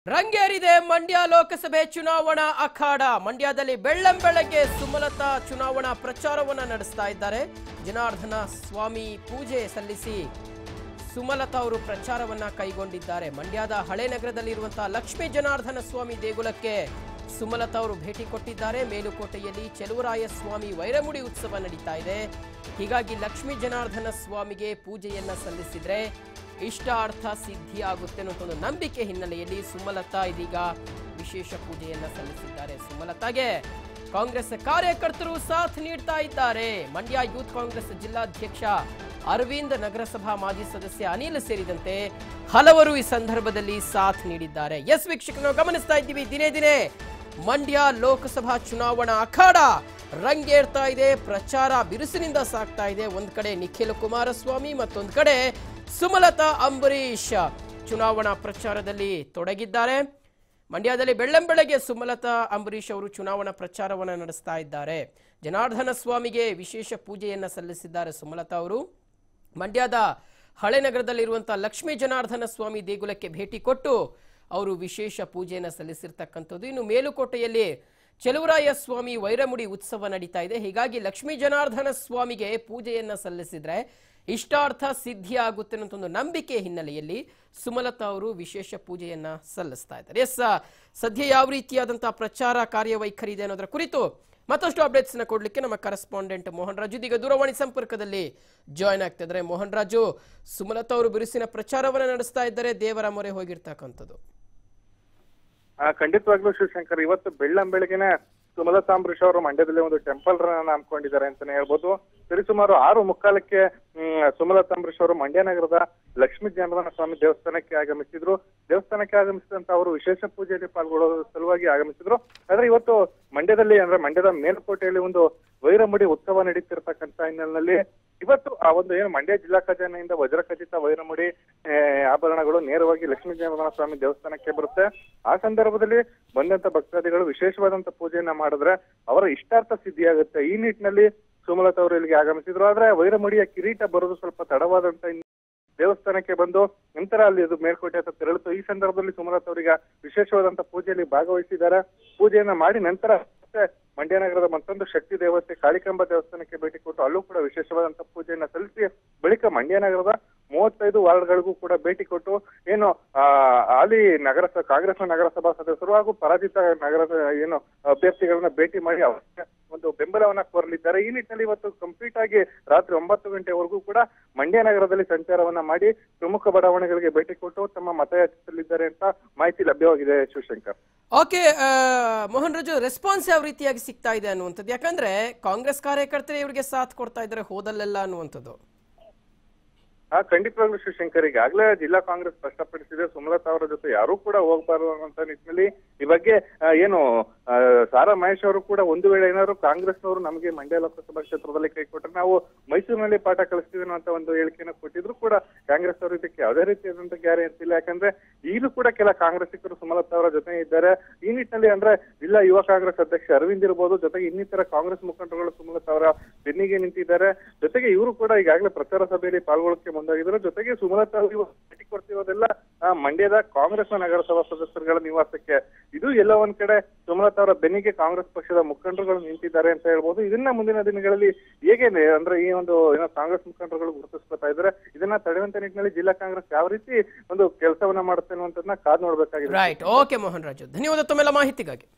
ರಂಗೇರಿದೆ ಮಂಡ್ಯ ಲೋಕಸಭೆ ಚುನಾವಣಾ ಅಖಾಡ. ಮಂಡ್ಯದಲ್ಲಿ ಬೆಳ್ಳಂಬೆಳಗ್ಗೆ ಸುಮಲತಾ ಚುನಾವಣಾ ಪ್ರಚಾರವನ್ನ ನಡೆಸ್ತಾ ಇದ್ದಾರೆ. ಜನಾರ್ದನ ಸ್ವಾಮಿ ಪೂಜೆ ಸಲ್ಲಿಸಿ ಸುಮಲತಾ ಅವರು ಪ್ರಚಾರವನ್ನ ಕೈಗೊಂಡಿದ್ದಾರೆ. ಮಂಡ್ಯದ ಹಳೆ ನಗರದಲ್ಲಿರುವಂತಹ ಲಕ್ಷ್ಮೀ ಜನಾರ್ದನ ಸ್ವಾಮಿ ದೇಗುಲಕ್ಕೆ ಸುಮಲತಾ ಅವರು ಭೇಟಿ ಕೊಟ್ಟಿದ್ದಾರೆ. ಮೇಲುಕೋಟೆಯಲ್ಲಿ ಚೆಲುವರಾಯ ಸ್ವಾಮಿ ವೈರಮುಡಿ ಉತ್ಸವ ನಡೀತಾ ಇದೆ. ಹೀಗಾಗಿ ಲಕ್ಷ್ಮೀ ಜನಾರ್ದನ ಸ್ವಾಮಿಗೆ ಪೂಜೆಯನ್ನ ಸಲ್ಲಿಸಿದ್ರೆ ಇಷ್ಟಾರ್ಥ ಸಿದ್ಧಿ ಆಗುತ್ತೆ ಅನ್ನೋ ಒಂದು ನಂಬಿಕೆ ಹಿನ್ನೆಲೆಯಲ್ಲಿ ಸುಮಲತಾ ಇದೀಗ ವಿಶೇಷ ಪೂಜೆಯನ್ನ ಸಲ್ಲಿಸಿದ್ದಾರೆ. ಸುಮಲತಾಗೆ ಕಾಂಗ್ರೆಸ್ ಕಾರ್ಯಕರ್ತರು ಸಾಥ್ ನೀಡ್ತಾ ಇದ್ದಾರೆ. ಮಂಡ್ಯ ಯೂತ್ ಕಾಂಗ್ರೆಸ್ ಜಿಲ್ಲಾಧ್ಯಕ್ಷ ಅರವಿಂದ್, ನಗರಸಭಾ ಮಾಜಿ ಸದಸ್ಯ ಅನಿಲ್ ಸೇರಿದಂತೆ ಹಲವರು ಈ ಸಂದರ್ಭದಲ್ಲಿ ಸಾಥ್ ನೀಡಿದ್ದಾರೆ. ಎಸ್ ವೀಕ್ಷಕರು, ಗಮನಿಸ್ತಾ ಇದ್ದೀವಿ, ದಿನೇ ದಿನೇ ಮಂಡ್ಯ ಲೋಕಸಭಾ ಚುನಾವಣಾ ಅಖಾಡ ರಂಗೇರ್ತಾ ಇದೆ. ಪ್ರಚಾರ ಬಿರುಸಿನಿಂದ ಸಾಗ್ತಾ ಇದೆ. ಒಂದ್ ಕಡೆ ನಿಖಿಲ್ ಕುಮಾರಸ್ವಾಮಿ, ಮತ್ತೊಂದು ಕಡೆ ಸುಮಲತಾ ಅಂಬರೀಶ್ ಚುನಾವಣಾ ಪ್ರಚಾರದಲ್ಲಿ ತೊಡಗಿದ್ದಾರೆ. ಮಂಡ್ಯದಲ್ಲಿ ಬೆಳ್ಳಂಬೆಳಗ್ಗೆ ಸುಮಲತಾ ಅಂಬರೀಶ್ ಅವರು ಚುನಾವಣಾ ಪ್ರಚಾರವನ್ನು ನಡೆಸ್ತಾ ಇದ್ದಾರೆ. ಜನಾರ್ದನ ಸ್ವಾಮಿಗೆ ವಿಶೇಷ ಪೂಜೆಯನ್ನ ಸಲ್ಲಿಸಿದ್ದಾರೆ ಸುಮಲತಾ ಅವರು. ಮಂಡ್ಯದ ಹಳೆ ನಗರದಲ್ಲಿರುವಂತಹ ಲಕ್ಷ್ಮೀ ಜನಾರ್ದನ ಸ್ವಾಮಿ ದೇಗುಲಕ್ಕೆ ಭೇಟಿ ಕೊಟ್ಟು ಅವರು ವಿಶೇಷ ಪೂಜೆಯನ್ನು ಸಲ್ಲಿಸಿರ್ತಕ್ಕಂಥದ್ದು. ಇನ್ನು ಮೇಲುಕೋಟೆಯಲ್ಲಿ ಚೆಲುವರಾಯ ಸ್ವಾಮಿ ವೈರಮುಡಿ ಉತ್ಸವ ನಡೀತಾ ಇದೆ. ಹೀಗಾಗಿ ಲಕ್ಷ್ಮೀ ಜನಾರ್ದನ ಸ್ವಾಮಿಗೆ ಪೂಜೆಯನ್ನ ಸಲ್ಲಿಸಿದ್ರೆ ಇಷ್ಟಾರ್ಥ ಸಿದ್ಧಿ ಆಗುತ್ತೆ ಅನ್ನೋ ಒಂದು ನಂಬಿಕೆ ಹಿನ್ನೆಲೆಯಲ್ಲಿ ಸುಮಲತಾ ಅವರು ವಿಶೇಷ ಪೂಜೆಯನ್ನ ಸಲ್ಲಿಸ್ತಾ ಇದ್ದಾರೆ. ಎಸ್, ಸದ್ಯ ಯಾವ ರೀತಿಯಾದಂತಹ ಪ್ರಚಾರ ಕಾರ್ಯವೈಖರಿ ಇದೆ ಅನ್ನೋದರ ಕುರಿತು ಮತ್ತಷ್ಟು ಅಪ್ಡೇಟ್ಸ್ ನ ಕೊಡ್ಲಿಕ್ಕೆ ನಮ್ಮ ಕರೆಸ್ಪಾಂಡೆಂಟ್ ಮೋಹನ್ ರಾಜು ಇದೀಗ ದೂರವಾಣಿ ಸಂಪರ್ಕದಲ್ಲಿ ಜಾಯ್ನ್ ಆಗ್ತಾ ಇದ್ದಾರೆ. ಮೋಹನ್ ರಾಜು, ಸುಮಲತಾ ಅವರು ಬಿರುಸಿನ ಪ್ರಚಾರವನ್ನ ನಡೆಸ್ತಾ ಇದ್ದಾರೆ, ದೇವರ ಮೊರೆ ಹೋಗಿರ್ತಕ್ಕಂಥದ್ದು. ಖಂಡಿತವಾಗ್ಲೂ ಶಿವಶಂಕರ್, ಇವತ್ತು ಬೆಳ್ಳಂಬೆಳಗ್ಗೆನೆ ಸುಮಲತಾ ಅಂಬರೀಶ್ ಅವರು ಮಂಡ್ಯದಲ್ಲಿ ಒಂದು ಟೆಂಪಲ್ ರನ್ ಹಮ್ಮಿಕೊಂಡಿದ್ದಾರೆ ಅಂತಾನೆ ಹೇಳ್ಬೋದು. ಸರಿಸುಮಾರು 6:45ಕ್ಕೆ ಸುಮಲತಾ ಅಂಬರೀಶ್ ಅವರು ಮಂಡ್ಯ ನಗರದ ಲಕ್ಷ್ಮೀ ಜನಾರ್ದನ ಸ್ವಾಮಿ ದೇವಸ್ಥಾನಕ್ಕೆ ಆಗಮಿಸಿದ್ರು. ದೇವಸ್ಥಾನಕ್ಕೆ ಆಗಮಿಸಿದಂತ ಅವರು ವಿಶೇಷ ಪೂಜೆಯಲ್ಲಿ ಪಾಲ್ಗೊಳ್ಳೋದ್ರ ಸಲುವಾಗಿ ಆಗಮಿಸಿದ್ರು. ಆದ್ರೆ ಇವತ್ತು ಮಂಡ್ಯದಲ್ಲಿ ಮಂಡ್ಯದ ಮೇಲುಕೋಟೆಯಲ್ಲಿ ಒಂದು ವೈರಮುಡಿ ಉತ್ಸವ ನಡೀತಿರ್ತಕ್ಕಂಥ ಹಿನ್ನೆಲೆಯಲ್ಲಿ ಇವತ್ತು ಆ ಒಂದು ಏನು ಮಂಡ್ಯ ಜಿಲ್ಲಾ ಖಜಾನೆಯಿಂದ ವಜ್ರಖಚಿತ ವೈರಮುಡಿ ಆಭರಣಗಳು ನೇರವಾಗಿ ಲಕ್ಷ್ಮೀ ಜನಾರ್ದನ ಸ್ವಾಮಿ ದೇವಸ್ಥಾನಕ್ಕೆ ಬರುತ್ತೆ. ಆ ಸಂದರ್ಭದಲ್ಲಿ ಬಂದಂತ ಭಕ್ತಾದಿಗಳು ವಿಶೇಷವಾದಂತ ಪೂಜೆಯನ್ನ ಮಾಡಿದ್ರೆ ಅವರ ಇಷ್ಟಾರ್ಥ ಸಿದ್ಧಿಯಾಗುತ್ತೆ. ಈ ನಿಟ್ಟಿನಲ್ಲಿ ಸುಮಲತಾ ಅವರು ಇಲ್ಲಿಗೆ ಆಗಮಿಸಿದ್ರು. ಆದ್ರೆ ವೈರಮುಡಿಯ ಕಿರೀಟ ಬರೋದು ಸ್ವಲ್ಪ ತಡವಾದಂತ ದೇವಸ್ಥಾನಕ್ಕೆ ಬಂದು ನಂತರ ಅಲ್ಲಿ ಅದು ಮೇಲ್ಕೋಟೆ ಹತ್ರ ತೆರಳಿತು. ಈ ಸಂದರ್ಭದಲ್ಲಿ ಸುಮಲತಾ ಅವರಿಗೆ ವಿಶೇಷವಾದಂತ ಪೂಜೆಯಲ್ಲಿ ಭಾಗವಹಿಸಿದ್ದಾರೆ. ಪೂಜೆಯನ್ನ ಮಾಡಿ ನಂತರ ಮಂಡ್ಯ ನಗರದ ಮತ್ತೊಂದು ಶಕ್ತಿ ದೇವತೆ ಕಾಳಿಕಾಂಬ ದೇವಸ್ಥಾನಕ್ಕೆ ಭೇಟಿ ಕೊಟ್ಟು ಅಲ್ಲೂ ಕೂಡ ವಿಶೇಷವಾದಂತ ಪೂಜೆಯನ್ನ ಸಲ್ಲಿಸಿ ಬಳಿಕ ಮಂಡ್ಯ ನಗರದ 35 ವಾರ್ಡ್ಗಳಿಗೂ ಕೂಡ ಭೇಟಿ ಕೊಟ್ಟು ಏನು ಹಾಲಿ ಕಾಂಗ್ರೆಸ್ನ ನಗರಸಭಾ ಸದಸ್ಯರು ಹಾಗೂ ಪರಾಜಿತ ನಗರದ ಏನು ಅಭ್ಯರ್ಥಿಗಳನ್ನ ಭೇಟಿ ಮಾಡಿ ಅವರಿಗೆ ಒಂದು ಬೆಂಬಲವನ್ನ ಕೋರಲಿದ್ದಾರೆ. ಈ ನಿಟ್ಟಿನಲ್ಲಿ ಇವತ್ತು ಕಂಪ್ಲೀಟ್ ಆಗಿ ರಾತ್ರಿ 9 ಗಂಟೆವರೆಗೂ ಕೂಡ ಮಂಡ್ಯ ನಗರದಲ್ಲಿ ಸಂಚಾರವನ್ನ ಮಾಡಿ ಪ್ರಮುಖ ಬಡಾವಣೆಗಳಿಗೆ ಭೇಟಿ ಕೊಟ್ಟು ತಮ್ಮ ಮತಯಾಚಿಸಲಿದ್ದಾರೆ ಅಂತ ಮಾಹಿತಿ ಲಭ್ಯವಾಗಿದೆ. ಶಿವಶಂಕರ್, ಓಕೆ ಮೋಹನ್ ರಾಜು, ರೆಸ್ಪಾನ್ಸ್ ಯಾವ ರೀತಿಯಾಗಿ ಸಿಗ್ತಾ ಇದೆ ಅನ್ನುವಂಥದ್ದು? ಯಾಕಂದ್ರೆ ಕಾಂಗ್ರೆಸ್ ಕಾರ್ಯಕರ್ತರೇ ಇವರಿಗೆ ಸಾಥ್ ಕೊಡ್ತಾ ಇದ್ದಾರೆ ಹೋದಲ್ಲೆಲ್ಲ ಅನ್ನುವಂಥದ್ದು. ಖಂಡಿತವಾಗ್ಲೂ ಶಿವಶಂಕರ್, ಈಗಾಗಲೇ ಜಿಲ್ಲಾ ಕಾಂಗ್ರೆಸ್ ಸ್ಪಷ್ಟಪಡಿಸಿದೆ ಸುಮಲತಾ ಅವರ ಜೊತೆ ಯಾರು ಕೂಡ ಹೋಗಬಾರದು ಅನ್ನುವಂತ ನಿಟ್ಟಿನಲ್ಲಿ ಈ ಬಗ್ಗೆ ಏನು ಸಾರಾ ಮಹೇಶ್ ಅವರು ಕೂಡ ಒಂದು ವೇಳೆ ಏನಾದ್ರು ಕಾಂಗ್ರೆಸ್ನವರು ನಮಗೆ ಮಂಡ್ಯ ಲೋಕಸಭಾ ಕ್ಷೇತ್ರದಲ್ಲಿ ಕೈ ಕೊಟ್ಟರೆ ನಾವು ಮೈಸೂರಿನಲ್ಲಿ ಪಾಠ ಕಲಿಸ್ತೀವಿ ಅನ್ನುವಂತ ಒಂದು ಹೇಳಿಕೆಯನ್ನು ಕೊಟ್ಟಿದ್ರು ಕೂಡ ಕಾಂಗ್ರೆಸ್ ಅವರು ಇದಕ್ಕೆ ಯಾವುದೇ ರೀತಿಯಾದಂತ ಗ್ಯಾರಂಟಿ ಇಲ್ಲ. ಯಾಕಂದ್ರೆ ಈಗಲೂ ಕೂಡ ಕೆಲ ಕಾಂಗ್ರೆಸ್ಸಿಗರು ಸುಮಲತಾ ಅವರ ಜೊತೆ ಇದ್ದಾರೆ. ಈ ನಿಟ್ಟಿನಲ್ಲಿ ಅಂದ್ರೆ ಜಿಲ್ಲಾ ಯುವ ಕಾಂಗ್ರೆಸ್ ಅಧ್ಯಕ್ಷ ಅರವಿಂದ್ ಇರ್ಬೋದು, ಜೊತೆಗೆ ಇನ್ನಿತರ ಕಾಂಗ್ರೆಸ್ ಮುಖಂಡರುಗಳು ಸುಮಲತಾ ಅವರ ಬೆನ್ನಿಗೆ ನಿಂತಿದ್ದಾರೆ. ಜೊತೆಗೆ ಇವರು ಕೂಡ ಈಗಾಗಲೇ ಪ್ರಚಾರ ಸಭೆಯಲ್ಲಿ ಪಾಲ್ಗೊಳ್ಳಕ್ಕೆ ಮುಂದಾಗಿದ್ದಾರೆ. ಜೊತೆಗೆ ಸುಮಲತಾ ಅವರು ಭೇಟಿ ಕೊಡ್ತಿರೋದೆಲ್ಲ ಮಂಡ್ಯದ ಕಾಂಗ್ರೆಸ್ನ ನಗರಸಭಾ ಸದಸ್ಯರುಗಳ ನಿವಾಸಕ್ಕೆ. ಇದು ಎಲ್ಲ ಒಂದ್ ಕಡೆ ಸುಮಲತಾ ಅವರ ಬೆನ್ನಿಗೆ ಕಾಂಗ್ರೆಸ್ ಪಕ್ಷದ ಮುಖಂಡರುಗಳು ನಿಂತಿದ್ದಾರೆ ಅಂತ ಹೇಳ್ಬೋದು. ಇದನ್ನ ಮುಂದಿನ ದಿನಗಳಲ್ಲಿ ಹೇಗೆ ಅಂದ್ರೆ ಈ ಒಂದು ಏನೋ ಕಾಂಗ್ರೆಸ್ ಮುಖಂಡರುಗಳು ಗುರುತಿಸ್ಕೊತಾ ಇದ್ದಾರೆ, ಇದನ್ನ ತಡೆಯುವಂತ ನಿಟ್ಟಿನಲ್ಲಿ ಜಿಲ್ಲಾ ಕಾಂಗ್ರೆಸ್ ಯಾವ ರೀತಿ ಒಂದು ಕೆಲಸವನ್ನ ಮಾಡುತ್ತೆ ಅನ್ನುವಂಥದ್ದನ್ನ ಕಾದ್ ನೋಡ್ಬೇಕಾಗಿದೆ. ರೈಟ್, ಓಕೆ ಮೋಹನ್ ರಾಜು, ಧನ್ಯವಾದ ತಮ್ಮೆಲ್ಲ ಮಾಹಿತಿಗಾಗಿ.